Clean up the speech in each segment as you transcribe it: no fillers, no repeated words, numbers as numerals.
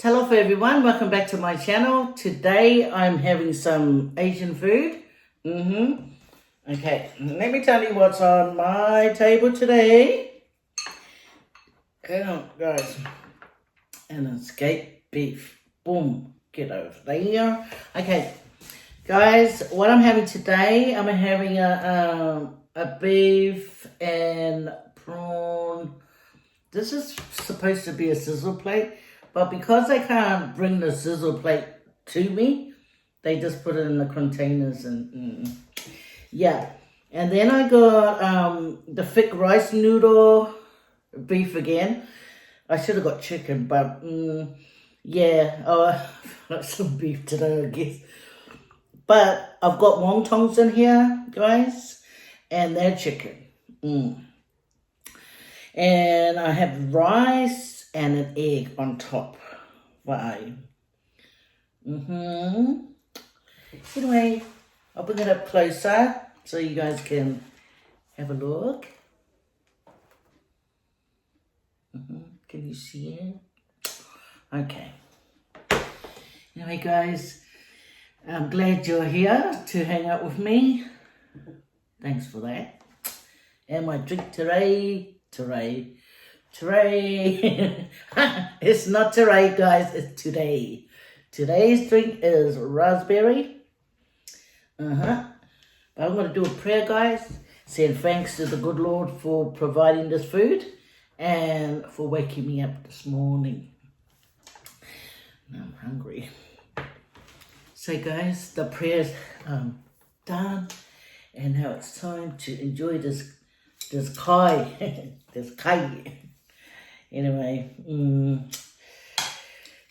Hello everyone, welcome back to my channel. Today I'm having some Asian food. Okay, let me tell you what's on my table today. Hang on guys. An escape beef. Boom, get over there. Okay, guys, what I'm having today, I'm having a beef and prawn. This is supposed to be a sizzle plate, but because they can't bring the sizzle plate to me, they just put it in the containers and yeah. And then I got the thick rice noodle beef again. I should have got chicken, but yeah, like some beef today, I guess. But I've got wontons in here, guys, and they're chicken. And I have rice and an egg on top. Why? Anyway, I'll bring it up closer so you guys can have a look. Can you see it? Okay. Anyway, guys, I'm glad you're here to hang out with me. Thanks for that. And my drink today. It's not today, guys, it's today. Today's drink is raspberry. But I'm going to do a prayer, guys, saying thanks to the good Lord for providing this food and for waking me up this morning. Now I'm hungry. So guys, the prayer's done, and now it's time to enjoy this kai. This kai. Anyway,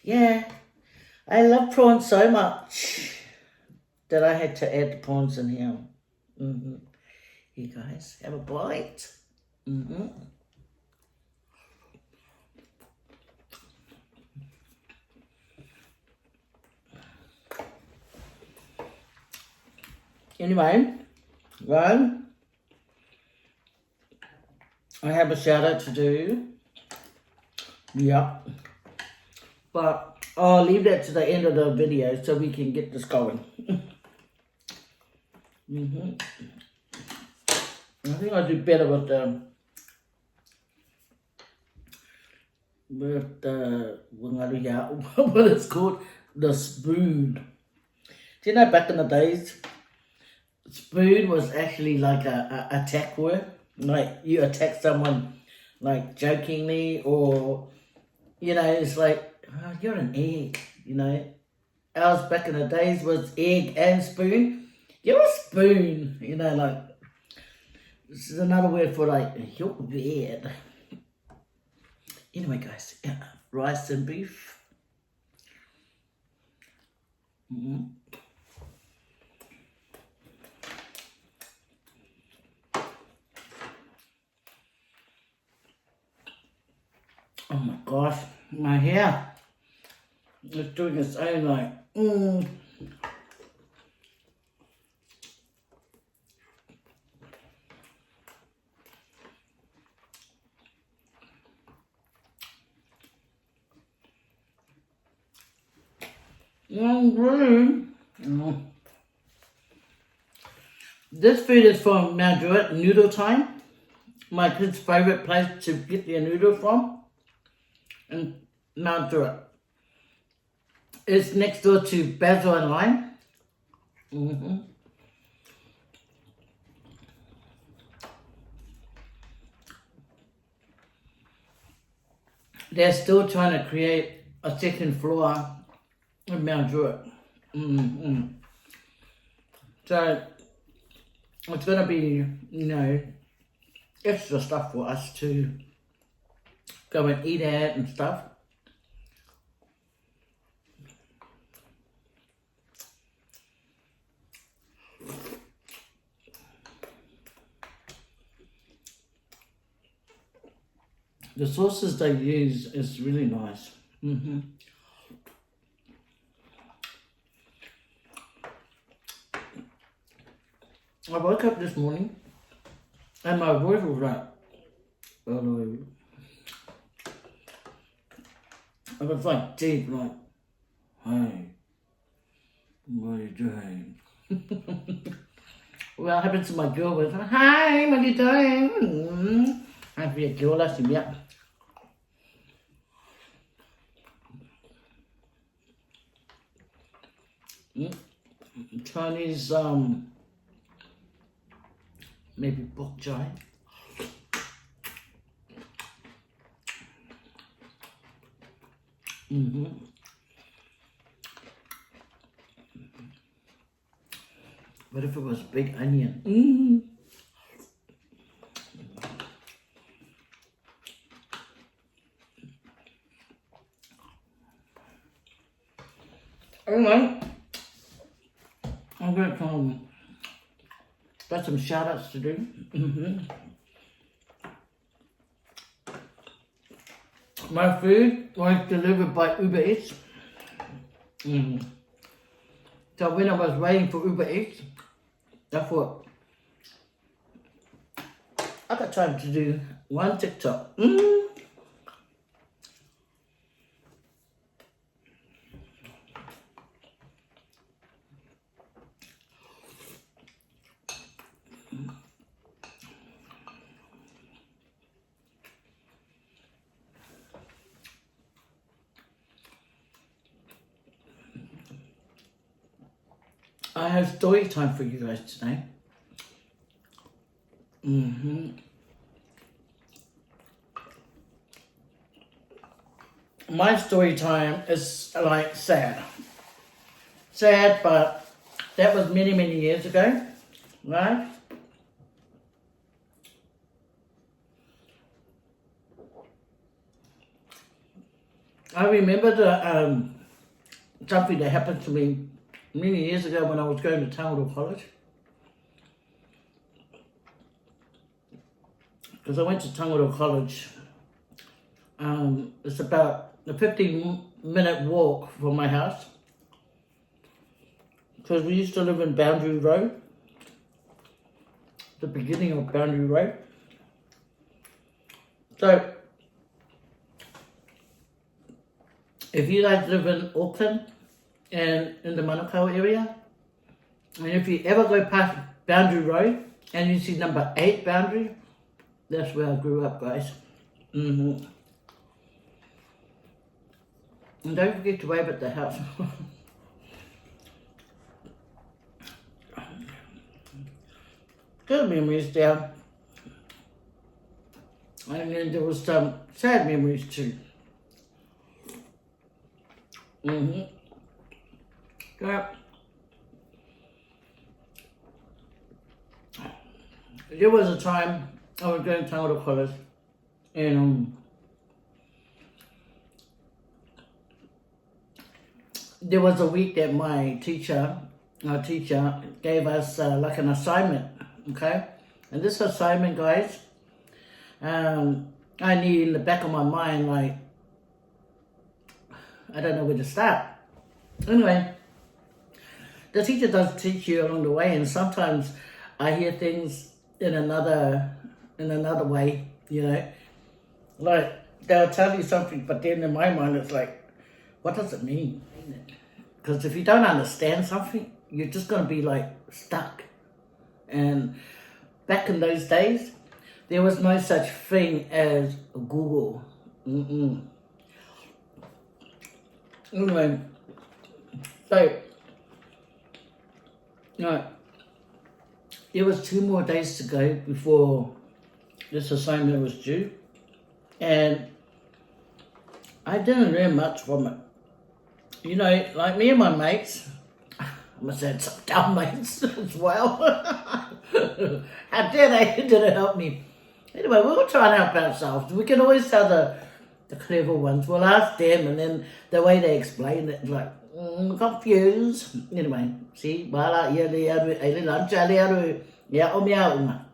yeah, I love prawns so much that I had to add the prawns in here. You guys, have a bite. Anyway, one, I have a shout out to do. Yep. But I'll leave that to the end of the video so we can get this going. I think I'll do better with what it's called, the spoon. Do you know back in the days, spoon was actually like a attack word? Like you attack someone like jokingly, or you know, it's like, oh, you're an egg, you know. Ours back in the days was egg and spoon. You're a spoon, you know, like this is another word for like you're weird. Anyway, guys, rice and beef. Oh my gosh, my hair is doing its own like, This food is from Mount Druitt, Noodle Time. My kids' favourite place to get their noodles from. In Mount Druitt. It's next door to Basil and Lime. They're still trying to create a second floor in Mount Druitt. So it's going to be, you know, extra stuff for us to go and eat at and stuff. The sauces they use is really nice. I woke up this morning and my voice was like, It was like deep, like, hey, what are you doing? Well, happened to my girl was, hi, what are you doing? I feel girl, that's him, yeah. Chinese, maybe bok choy. What if it was big onion? Anyway, I'm going to got some shout outs to do. My food was delivered by Uber Eats. So when I was waiting for Uber Eats, I thought, I got time to do one TikTok. I have story time for you guys today. My story time is like sad. Sad, but that was many, many years ago, right? I remember something that happened to me many years ago when I was going to Samoavlogs College. Because I went to Samoavlogs College. It's about a 15-minute walk from my house. Because we used to live in Boundary Road. The beginning of Boundary Road. So, if you guys live in Auckland and in the Manukau area, and if you ever go past Boundary Road and you see number 8 Boundary, that's where I grew up, guys. And don't forget to wave at the house. Good memories there. And then there was some sad memories too. Yeah. There was a time I was going to Samoavlogs College, and there was a week that our teacher gave us like an assignment, okay? And this assignment, guys, I knew in the back of my mind, like, I don't know where to start. Anyway, the teacher does teach you along the way, and sometimes I hear things in another way, you know. Like, they'll tell you something, but then in my mind it's like, what does it mean? Because if you don't understand something, you're just going to be like stuck. And back in those days, there was no such thing as Google. Anyway, so, there was 2 more days to go before this assignment was due, and I didn't learn much from it. You know, like me and my mates, I must have had some dumb mates as well. How dare they? It didn't help me. Anyway, we'll try and help ourselves. We can always tell the clever ones. We'll ask them, and then the way they explain it, like, confused. Anyway, see, bala ia le aru, ele lancha le aru, ia o mea uma.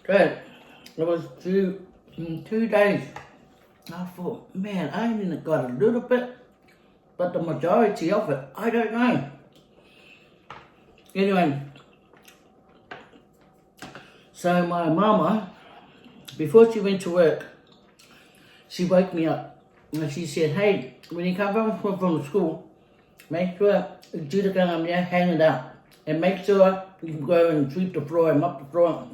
Good. It was 2 days. I thought, man, I only got a little bit, but the majority of it, I don't know. Anyway, so my mama, before she went to work, she woke me up and she said, hey, when you come from school, make sure you do the kangamia, hang it up, and make sure you can go and sweep the floor and mop the floor.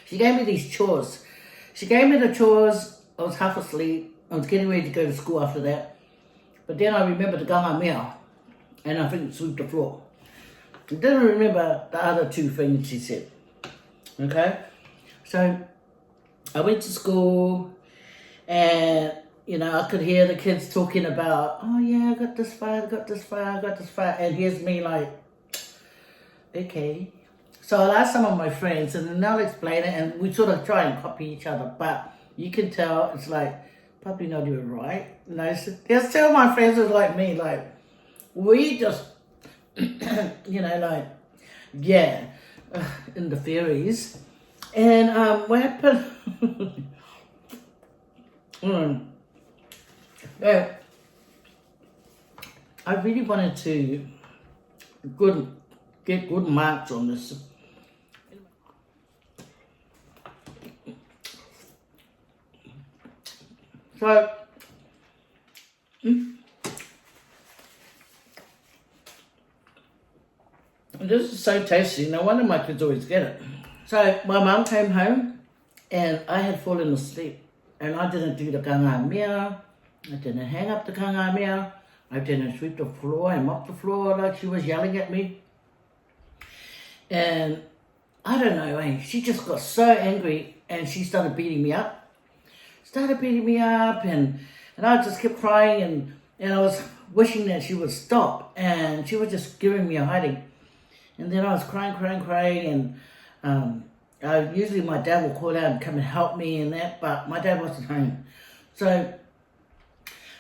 She gave me these chores. She gave me the chores. I was half asleep. I was getting ready to go to school after that. But then I remembered the kangamia, and I think sweep the floor. I didn't remember the other two things she said. Okay? So I went to school, and I could hear the kids talking about, oh yeah, I got this far, and here's me like, okay. So I'll ask some of my friends, and then they'll explain it, and we sort of try and copy each other, but you can tell it's like, probably not even right. There's two of my friends who like me, like, we just, like, yeah, in the theories. And what happened? Yeah, I really wanted to get good marks on this. So, this is so tasty. No wonder my kids always get it. So, my mum came home and I had fallen asleep. And I didn't do the kangamia. I didn't hang up the kangamia. I didn't sweep the floor and mop the floor like she was yelling at me. And I don't know, she just got so angry and she started beating me up. And I just kept crying and I was wishing that she would stop, and she was just giving me a hiding. And then I was crying and usually my dad will call out and come and help me and that, but my dad wasn't home. So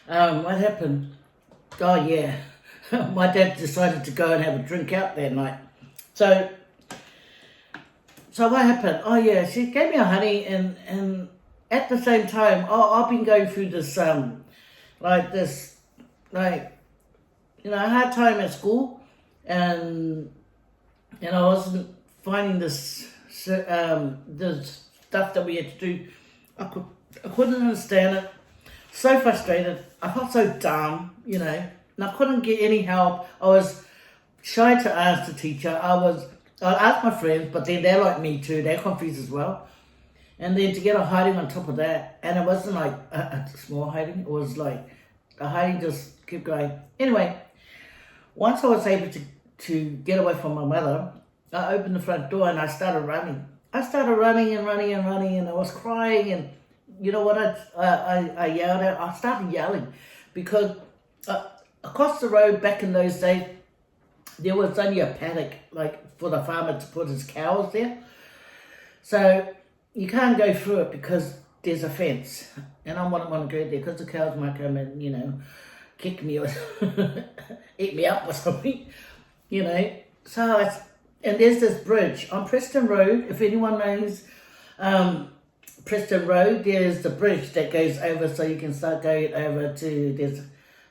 what happened? Oh yeah, my dad decided to go and have a drink out that night. So what happened? Oh yeah, she gave me a honey, and at the same time, I've been going through this hard time at school, and I wasn't finding this the stuff that we had to do. I couldn't understand it. So frustrated. I felt so dumb, and I couldn't get any help. I was shy to ask the teacher. I'll ask my friends, but then they're like me too. They're confused as well. And then to get a hiding on top of that, and it wasn't like a small hiding. It was like the hiding just kept going. Anyway, once I was able to get away from my mother, I opened the front door and I started running. I started running, and I was crying, and you know what I yelled at? I started yelling because across the road back in those days, there was only a paddock, like for the farmer to put his cows there. So you can't go through it because there's a fence, and I wouldn't want to go there because the cows might come and, kick me or eat me up or something, So and there's this bridge on Preston Road. If anyone knows Preston Road, there's the bridge that goes over, so you can start going over to, there's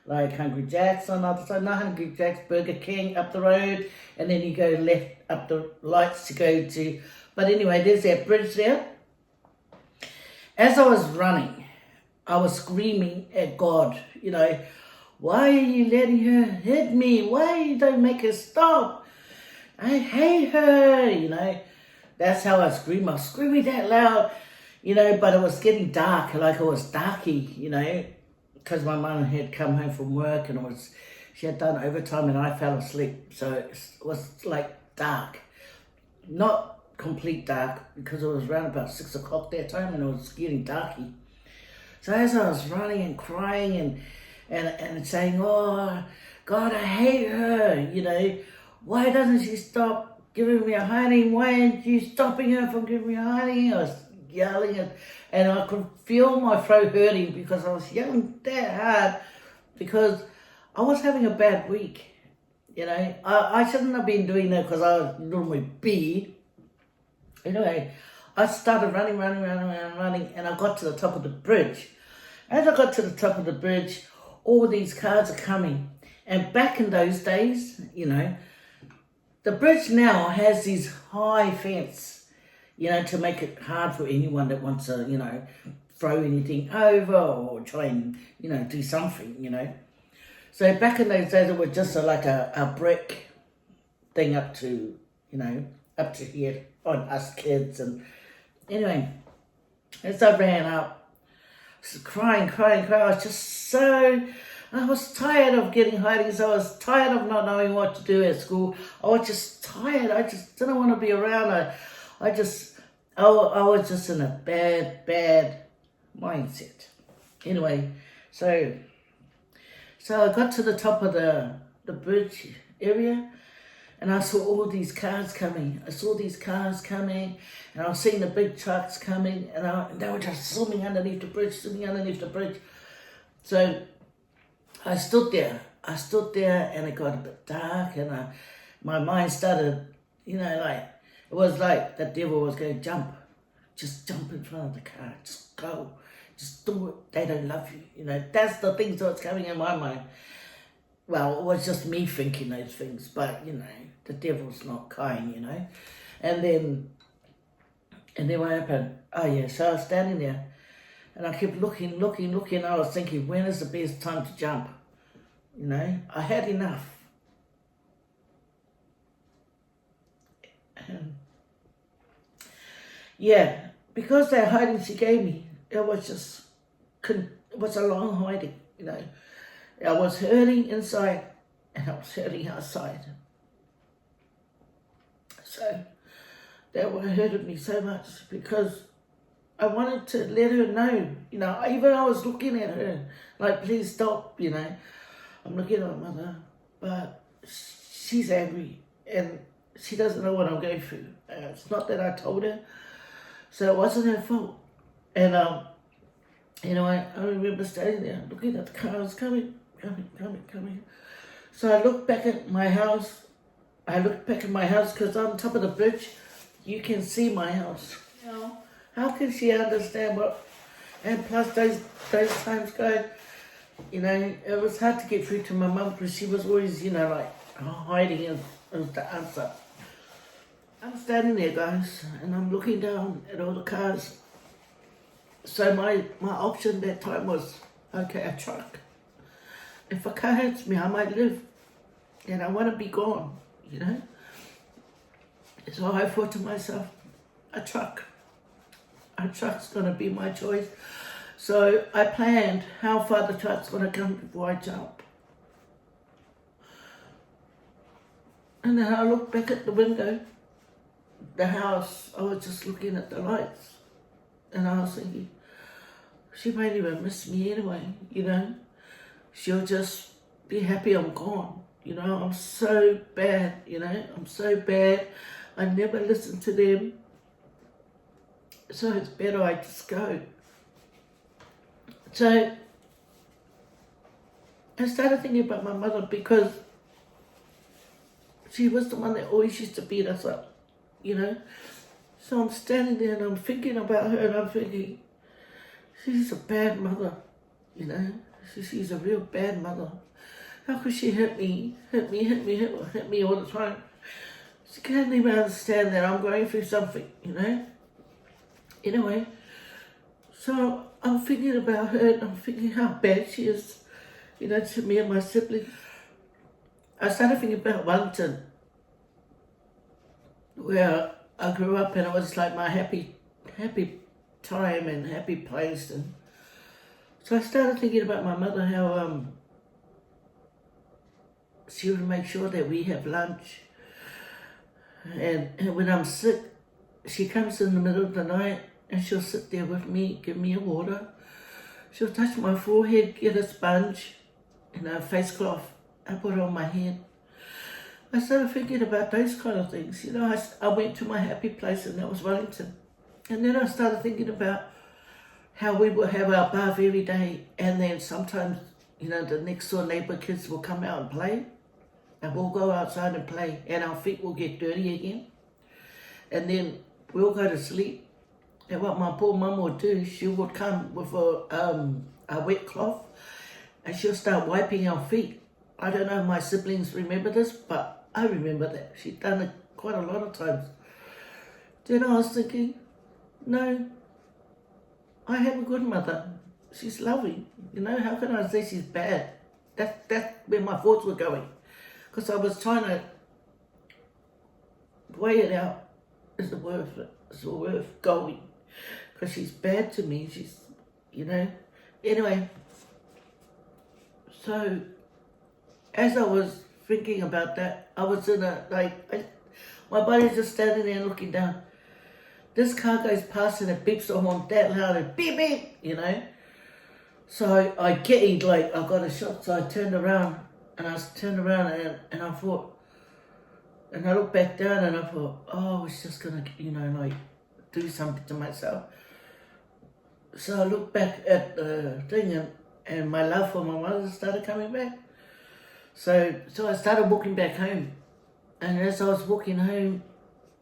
like Hungry Jack's on the other side, not Hungry Jack's, Burger King up the road, and then you go left up the lights to go to, but anyway, there's that bridge there. As I was running, I was screaming at God, why are you letting her hit me? Why you don't make her stop? I hate her, That's how I scream. I was screaming that loud, but it was getting dark, like it was darky, because my mum had come home from work and she had done overtime and I fell asleep. So it was like dark. Not complete dark, because it was around about 6 o'clock that time and it was getting darky. So as I was running and crying and saying, oh, God, I hate her, why doesn't she stop giving me a honey? Why aren't you stopping her from giving me a honey? I was yelling and I could feel my throat hurting because I was yelling that hard because I was having a bad week. I shouldn't have been doing that because I was normally bee. Anyway, I started running, and I got to the top of the bridge. As I got to the top of the bridge, all these cars are coming. And back in those days, the bridge now has these high fence, to make it hard for anyone that wants to, throw anything over or try and, you know, do something, you know. So back in those days, it was just like a brick thing up to, you know, up to here on us kids. And anyway, as I ran up, I was crying. I was tired of getting hiding, so I was tired of not knowing what to do at school. I was just tired. I just didn't want to be around. I was just in a bad mindset. Anyway, so I got to the top of the bridge area, and I saw all these cars coming. And I was seeing the big trucks coming, and they were just zooming underneath the bridge. So I stood there, and it got a bit dark, and my mind started, you know, like, it was like the devil was going, just jump in front of the car, just go, just do it, they don't love you, you know. That's the things that's coming in my mind. Well, it was just me thinking those things, but, you know, the devil's not kind, you know. And then what happened? Oh yeah, so I was standing there, and I kept looking. I was thinking, when is the best time to jump? You know, I had enough. Yeah, because that hiding she gave me, it was a long hiding, you know. I was hurting inside, and I was hurting outside. So that what hurted me so much, because I wanted to let her know, you know. Even I was looking at her, like, please stop, you know. I'm looking at my mother, but she's angry, and she doesn't know what I'm going through. It's not that I told her, so it wasn't her fault. And you know, I remember standing there looking at the cars coming. So I looked back at my house. Because on top of the bridge, you can see my house. You know, how can she understand what? And plus those times, guys, you know, it was hard to get through to my mum, because she was always, you know, like, hiding is the answer. I'm standing there, guys, and I'm looking down at all the cars. So my option that time was, okay, a truck. If a car hits me, I might live, and I want to be gone, you know. So I thought to myself, a truck's going to be my choice. So I planned how far the truck's going to come before I jump. And then I looked back at the window, the house. I was just looking at the lights, and I was thinking, she might even miss me anyway, you know. She'll just be happy I'm gone, you know. I'm so bad, you know. I'm so bad. I never listen to them. So it's better I just go. So I started thinking about my mother, because she was the one that always used to beat us up, you know. So I'm standing there and I'm thinking about her, and I'm thinking, she's a bad mother, you know. She's a real bad mother. How could she hit me all the time? She can't even understand that I'm going through something, you know. Anyway, so I'm thinking about her, and I'm thinking how bad she is, you know, to me and my siblings. I started thinking about Wellington, where I grew up, and it was like my happy time and happy place. And so I started thinking about my mother, how she would make sure that we have lunch. And when I'm sick, she comes in the middle of the night, and she'll sit there with me, give me a water. She'll touch my forehead, get a sponge and a face cloth, and put it on my head. I started thinking about those kind of things. You know, I went to my happy place, and that was Wellington. And then I started thinking about how we will have our bath every day, and then sometimes, you know, the next door neighbour kids will come out and play, and we'll go outside and play, and our feet will get dirty again. And then we'll go to sleep. And what my poor mum would do, she would come with a wet cloth, and she'll start wiping our feet. I don't know if my siblings remember this, but I remember that. She'd done it quite a lot of times. Then I was thinking, no, I have a good mother. She's lovely. You know, how can I say she's bad? That's where my thoughts were going. Because I was trying to weigh it out. Is it worth it? Is it worth going? Because she's bad to me. She's, you know. Anyway, so as I was thinking about that, I was in a, my body's just standing there looking down. This car goes past and it beeps on horn that loud and beep beep, you know. So I get like I got a shock, so I turned around and I thought, and I looked back down and I thought, oh, I was just gonna, you know, like do something to myself. So I looked back at the thing and my love for my mother started coming back. So I started walking back home, and as I was walking home,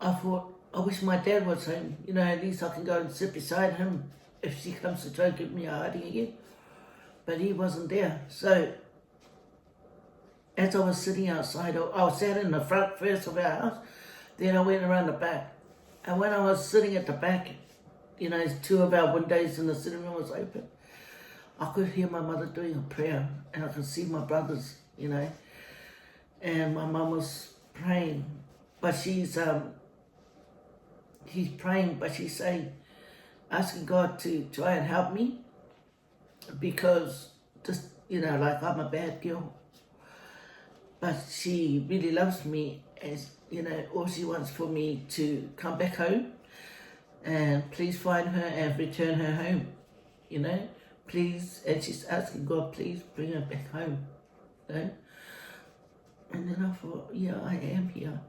I thought, I wish my dad was home. You know, at least I can go and sit beside him if she comes to try to give me a hiding again. But he wasn't there. So as I was sitting outside, I sat in the front first of our house, then I went around the back. And when I was sitting at the back, you know, two of our windows in the sitting room was open. I could hear my mother doing a prayer, and I could see my brothers, you know, and my mum was praying, but she's praying, but she's saying, asking God to try and help me, because just, you know, like I'm a bad girl, but she really loves me, as, you know, all she wants for me to come back home, and please find her and return her home, you know, please, and she's asking God, please bring her back home, you know. And then I thought, yeah, I am here.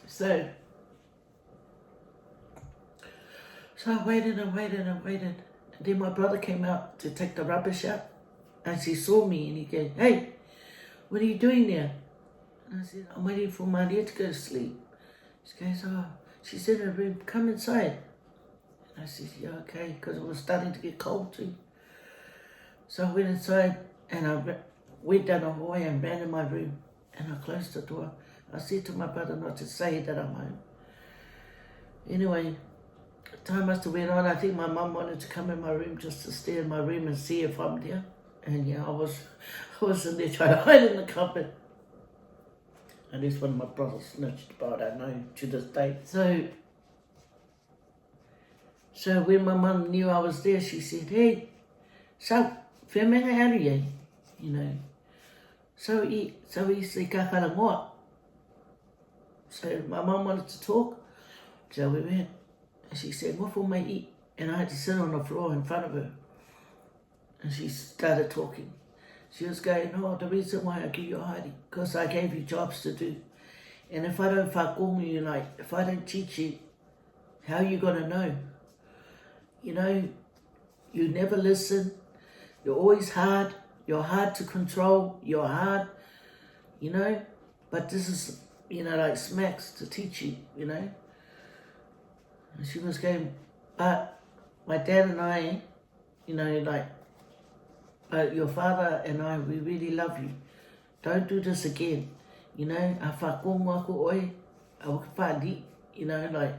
So I waited and waited and waited. And then my brother came out to take the rubbish out, and she saw me and he goes, hey, what are you doing there? And I said, I'm waiting for Maria to go to sleep. She goes, oh, she's in her room, come inside. And I said, yeah, okay, because it was starting to get cold too. So I went inside and I went down the hallway and ran in my room, and I closed the door. I said to my brother not to say that I'm home. Anyway, time must have went on. I think my mum wanted to come in my room just to stay in my room and see if I'm there. And yeah, I was in there trying to hide in the cupboard. And this one my brother snitched about, I know, to this day. So when my mum knew I was there, she said, hey, so, whemenga aria, you know. So he said, kakarangoa. So my mum wanted to talk, so we went. And she said, what for may eat? And I had to sit on the floor in front of her. And she started talking. She was going, oh, the reason why I give you a hiding, because I gave you jobs to do. And if I don't whakongu you, like, if I don't teach you, how are you going to know? You know, you never listen. You're always hard. You're hard to control. You're hard, you know. But this is, you know, like smacks to teach you, you know. And she was going, but my dad and I, you know, like, but your father and I, we really love you. Don't do this again. You know, a whakongu ako oi, a whakawhadi, you know, like,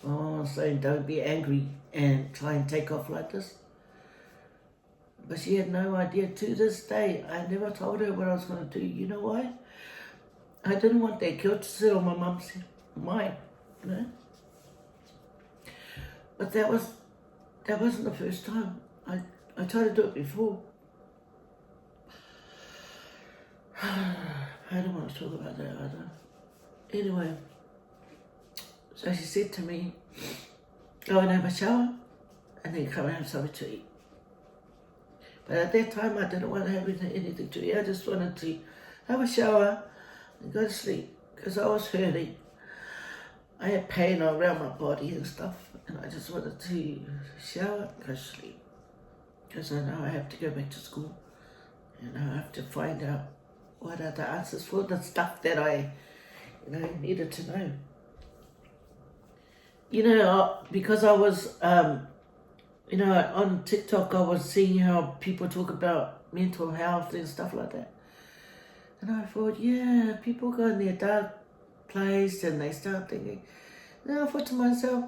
my mom was saying, don't be angry and try and take off like this. But she had no idea. To this day, I never told her what I was going to do. You know why? I didn't want that guilt to sit on my mum's mind, you know. But that wasn't the first time. I tried to do it before. I don't want to talk about that either. Anyway, so she said to me, go and have a shower and then come and have something to eat. But at that time, I didn't want to have anything to eat. I just wanted to have a shower and go to sleep because I was hurting. I had pain around my body and stuff, and I just wanted to shower and go to sleep because I know I have to go back to school and I have to find out what are the answers for the stuff that I, you know, needed to know. You know, because I was, you know, on TikTok, I was seeing how people talk about mental health and stuff like that. And I thought, yeah, people go in their dark place and they start thinking, And I thought to myself,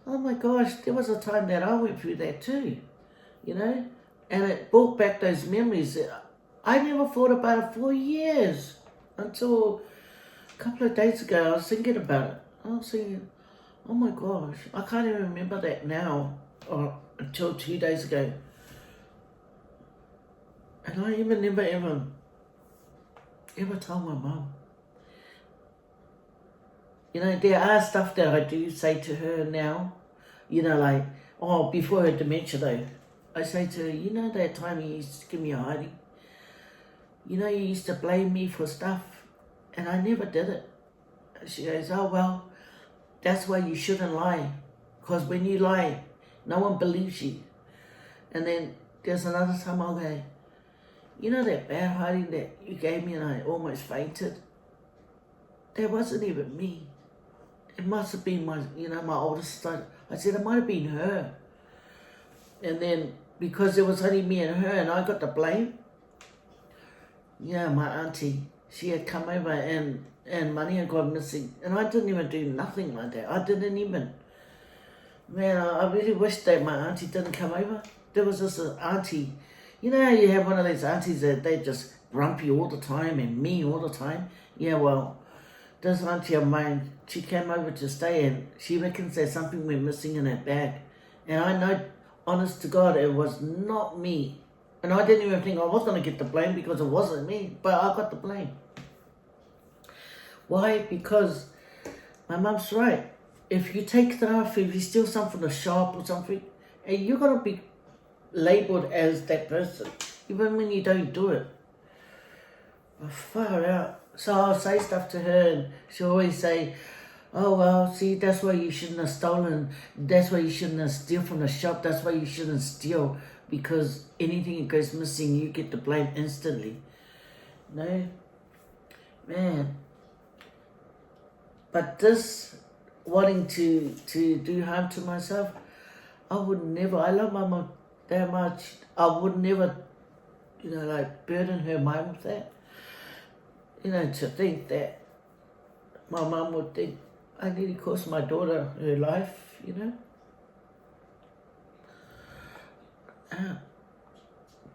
oh my gosh, there was a time that I went through that too, you know, and it brought back those memories. I never thought about it for years until a couple of days ago. I was thinking about it. I was thinking, oh my gosh, I can't even remember that now or until 2 days ago. And I even never ever told my mum. You know, there are stuff that I do say to her now, you know, like, oh, before her dementia though, I say to her, you know that time you used to give me a hiding? You know, you used to blame me for stuff, and I never did it. She goes, oh, well, that's why you shouldn't lie, because when you lie, no one believes you. And then there's another time I'll go, you know that bad hiding that you gave me and I almost fainted? That wasn't even me. It must have been my oldest son. I said, it might have been her. And then, because it was only me and her and I got the blame, yeah, my auntie, she had come over and money had gone missing. And I didn't even do nothing like that. I didn't even. Man, I really wish that my auntie didn't come over. There was this auntie. You know how you have one of those aunties that they just grumpy all the time and me all the time? Yeah, well, this auntie of mine, she came over to stay and she reckons that something went missing in her bag. And I know, honest to God, it was not me. And I didn't even think I was going to get the blame because it wasn't me, but I got the blame. Why? Because my mum's right. If you take stuff, if you steal something from the shop or something, and you're going to be labelled as that person, even when you don't do it. Far out. So I'll say stuff to her and she'll always say, oh well, see, that's why you shouldn't have stolen, that's why you shouldn't have steal from the shop, that's why you shouldn't steal, because anything that goes missing, you get the blame instantly. No, man. But this wanting to do harm to myself, I would never. I love my mum that much. I would never, like burden her mind with that. To think that my mum would think I nearly cost my daughter her life,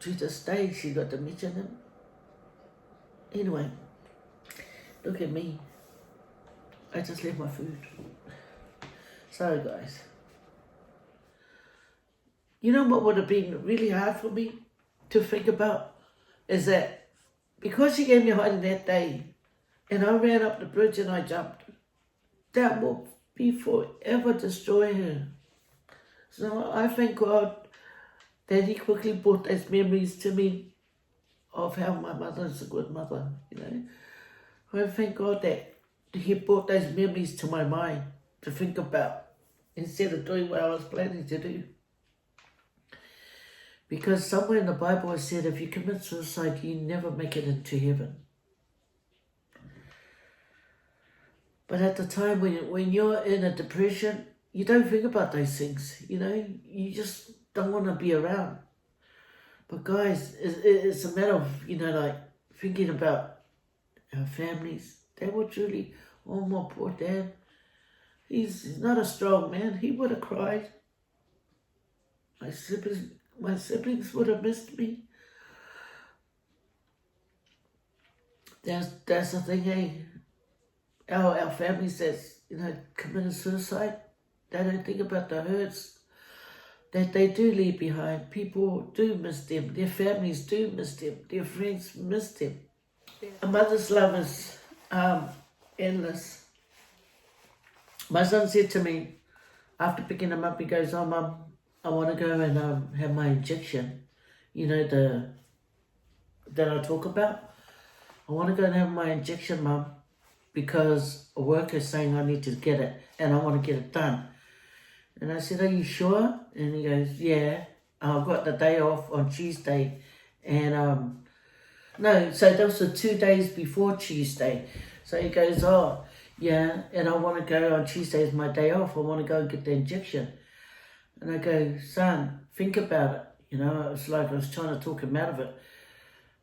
To this day, she got dementia. Anyway, look at me. I just left my food. Sorry, guys. You know what would have been really hard for me to think about is that because she gave me a hiding that day and I ran up the bridge and I jumped, that will be forever destroy her. So I thank God that he quickly brought those memories to me of how my mother is a good mother, I thank God that he brought those memories to my mind to think about instead of doing what I was planning to do. Because somewhere in the Bible it said if you commit suicide, you never make it into heaven. But at the time when you're in a depression, you don't think about those things, You just don't want to be around. But guys, it's a matter of, like thinking about our families. They were truly, oh my poor dad. He's not a strong man. He would have cried. My siblings would have missed me. That's the thing, hey. Our families that's, committed suicide, they don't think about the hurts that they do leave behind. People do miss them. Their families do miss them. Their friends miss them. A mother's love is endless. My son said to me, after picking him up, he goes, oh, Mum, I want to go and have my injection, that I talk about. I want to go and have my injection, Mum, because a worker is saying I need to get it and I want to get it done. And I said, are you sure? And he goes, yeah, I've got the day off on Tuesday. And no, so those were 2 days before Tuesday. So he goes, oh, yeah, and I want to go on Tuesday is my day off. I want to go and get the injection. And I go, son, think about it. It's like I was trying to talk him out of it.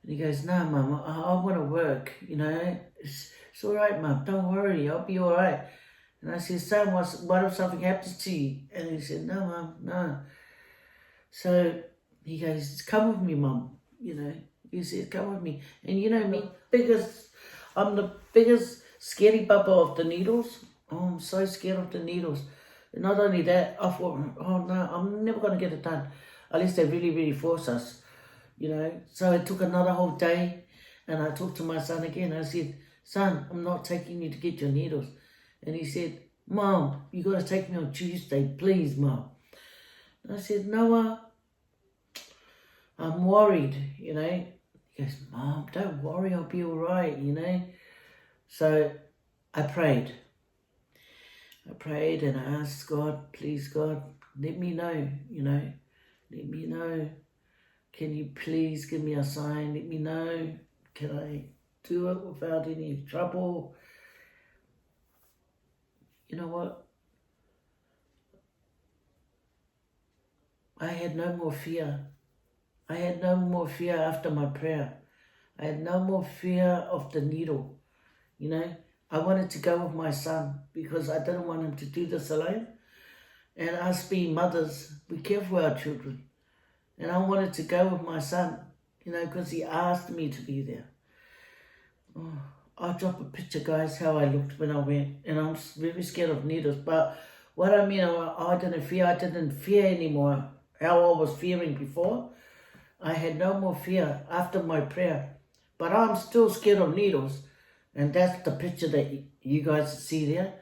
And he goes, no, Mum, I want to work, It's all right, Mum, don't worry, I'll be all right. And I said, son, what if something happens to you? And he said, no, Mum, no. So he goes, come with me, Mum. You know, he said, come with me. And you know me, I'm the biggest scaredy bubba of the needles. Oh, I'm so scared of the needles. And not only that, I thought, oh no, I'm never going to get it done unless they really, really force us, you know. So it took another whole day, and I talked to my son again. I said, son, I'm not taking you to get your needles. And he said, Mom, you got to take me on Tuesday, please, Mom. And I said, Noah, I'm worried, you know. He goes, Mom, don't worry, I'll be all right, you know. So I prayed. And I asked God, please, God, let me know, you know. Let me know. Can you please give me a sign? Let me know. Can I do it without any trouble? You know what? I had no more fear. I had no more fear after my prayer. I had no more fear of the needle, you know. I wanted to go with my son because I didn't want him to do this alone. And us being mothers, we care for our children. And I wanted to go with my son, you know, because he asked me to be there. Oh, I'll drop a picture, guys, how I looked when I went. And I'm very scared of needles. But what I mean, I didn't fear anymore how I was fearing before. I had no more fear after my prayer. But I'm still scared of needles. And that's the picture that you guys see there.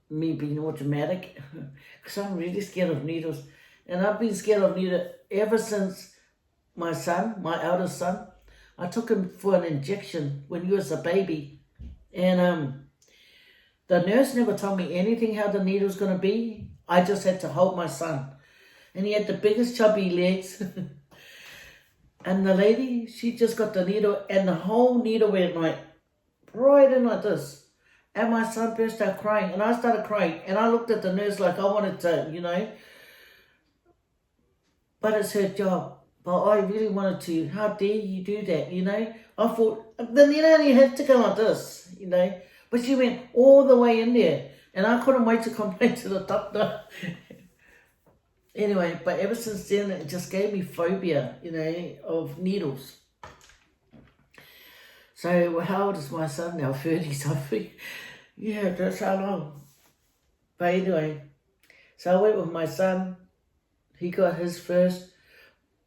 Me being all dramatic. Because I'm really scared of needles. And I've been scared of needles ever since my son, my eldest son. I took him for an injection when he was a baby. And the nurse never told me anything how the needle's going to be. I just had to hold my son. And he had the biggest chubby legs. And the lady, she just got the needle, and the whole needle went like right in like this. And my son burst out crying, and I started crying. And I looked at the nurse like I wanted to, you know. But it's her job. But I really wanted to. How dare you do that, you know? I thought, the needle only had to go like this, you know. But she went all the way in there. And I couldn't wait to complain to the doctor. Anyway, but ever since then, it just gave me phobia, you know, of needles. So how old is my son now? 30 something. Yeah, that's how long. But anyway, so I went with my son. He got his first,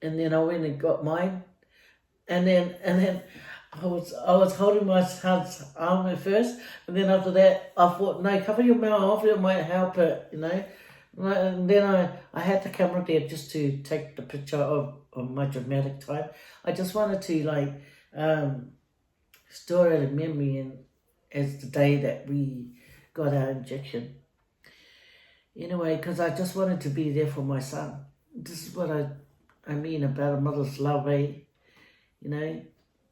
and then I went and got mine. And then I was holding my son's arm at first, and then after that, I thought, no, cover your mouth, it might help it, you know. And then I had the camera there just to take the picture of my dramatic time. I just wanted to like store it in memory and as the day that we got our injection. Anyway, because I just wanted to be there for my son. This is what I mean about a mother's love, eh? You know,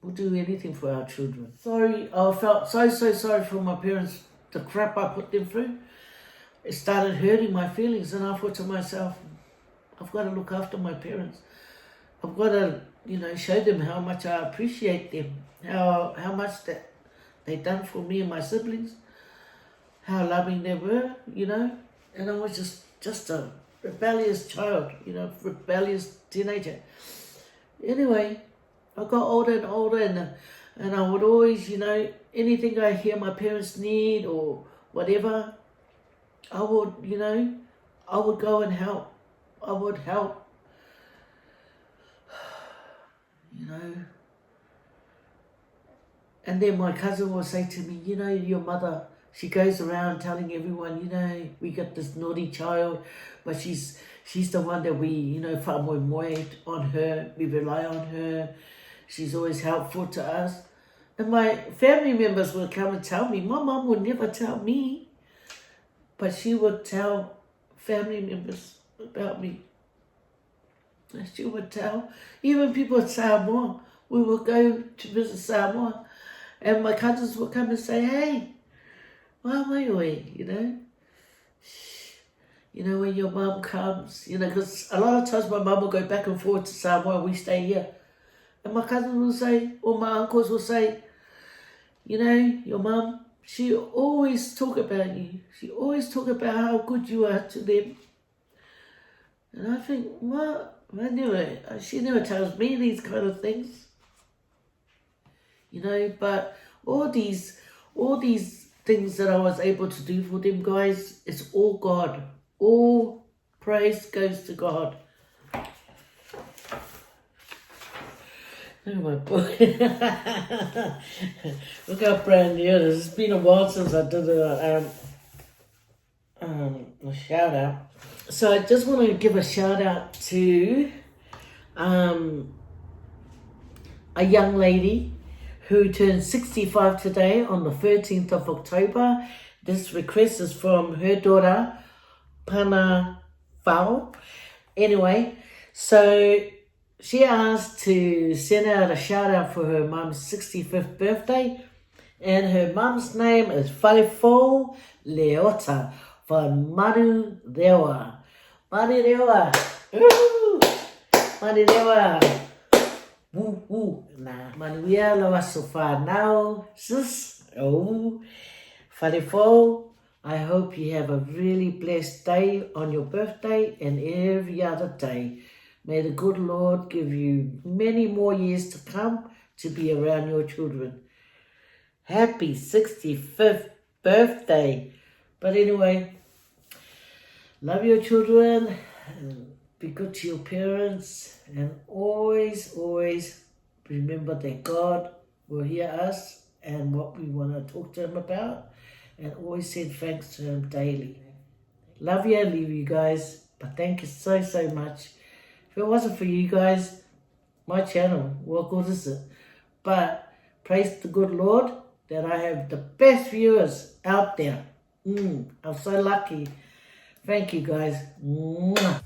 we'll do anything for our children. Sorry, I felt so sorry for my parents, the crap I put them through. It started hurting my feelings, and I thought to myself, I've got to look after my parents. I've got to, you know, show them how much I appreciate them, how much that they done for me and my siblings, how loving they were, you know. And I was just a rebellious child, you know, rebellious teenager. Anyway, I got older and older, and I would always, you know, anything I hear my parents need or whatever, I would, you know, I would go and help. I would help. You know. And then my cousin will say to me, you know, your mother, she goes around telling everyone, you know, we got this naughty child, but she's the one that we, you know, whamoe on her, we rely on her. She's always helpful to us. And my family members would come and tell me. My mum would never tell me. But she would tell family members about me. And she would tell, even people in Samoa, we would go to visit Samoa, and my cousins would come and say, hey, waiwaioi, you know. You know, when your mum comes, you know, because a lot of times my mum will go back and forth to Samoa, we stay here. And my cousins will say, or my uncles will say, You know, your mum, she always talk about you. She always talk about how good you are to them. And I think, what? She never tells me these kind of things. You know, but all these things that I was able to do for them guys, it's all God. All praise goes to God. Oh my boy. Look how brand new it is. It's been a while since I did a shout out. So I just want to give a shout out to a young lady who turned 65 today on the 13th of October. This request is from her daughter, Pana Faye. Anyway, so she asked to send out a shout out for her mum's 65th birthday, and her mum's name is Faye Leota from Marurewa. Marurewa. Ooh! Marurewa. Woo woo. Nah, Manuia lawa so far now. Sis. Oh. Faye, I hope you have a really blessed day on your birthday and every other day. May the good Lord give you many more years to come to be around your children. Happy 65th birthday. But anyway, love your children and be good to your parents, and always, always remember that God will hear us and what we want to talk to Him about, and always send thanks to Him daily. Love you and leave you guys, but thank you so, so much. If it wasn't for you guys, my channel, what good is it? But praise the good Lord that I have the best viewers out there. I'm so lucky. Thank you guys. Mwah.